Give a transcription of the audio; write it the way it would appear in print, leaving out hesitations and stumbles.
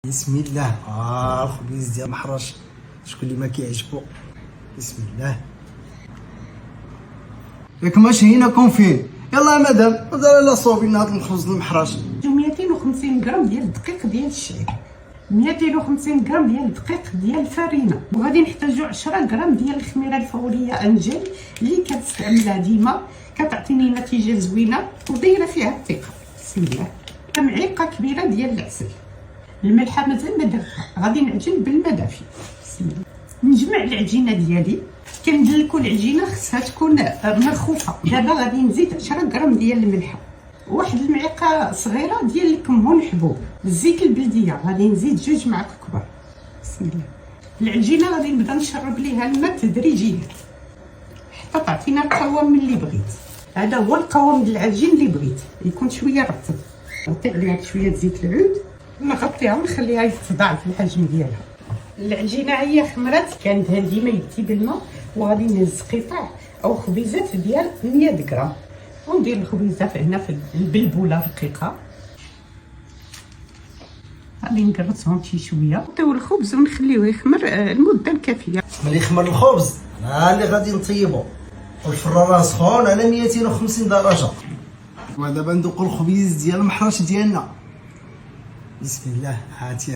بسم الله. الخبيز ديال المحرش، شكون اللي ما كيعجبو؟ بسم الله. ياك ماشي هنا كونفين. يلا مدام مازال لا صوبي لنا هاد الخبز المحرش. 250 غرام ديال الدقيق ديال الشعير، 250 غرام ديال الدقيق ديال الفرينه، وغادي نحتاجو 10 غرام ديال الخميره الفوريه انجل اللي كنستعملها ديما، كتعطيني نتيجه زوينه ودايره فيها الثقه. بسم الله. معلقه كبيره ديال العسل، الملحه مازال ما درتها، غادي نعجن بالماء دافي. بسم الله. نجمع العجينه ديالي، كندلكو العجينه خصها تكون مرخوفه. دابا غادي نزيد 10 غرام ديال الملحه، واحد المعلقه صغيره ديال الكمون حبوب، الزيت البلديه غادي نزيد 2 معالق كبار. بسم الله. العجينه غادي نبدا نشرب ليها الماء تدريجيا حتى تعطينا القوام اللي بغيت. هذا هو القوام ديال العجين اللي بغيت، يكون شويه رطب. نعطي عليها شويه زيت العود، نغطيها ونخليها تضاعف الحجم ديالها. العجينه هي خمرات، كندهن ديما يدي بالماء، وغادي نهز قطع او خبيزات ديال 100 غرام، وندير الخبيزه هنا في البلبوله رقيقه. غادي نقرصهم شي شويه، نطيو الخبز ونخليوه يخمر المده الكافيه. ملي يخمر الخبز ها اللي غادي نطيبو، والفران سخون على 250 درجه. ودابا ندوقو الخبيز ديال المحرش ديالنا. بسم الله. هاتي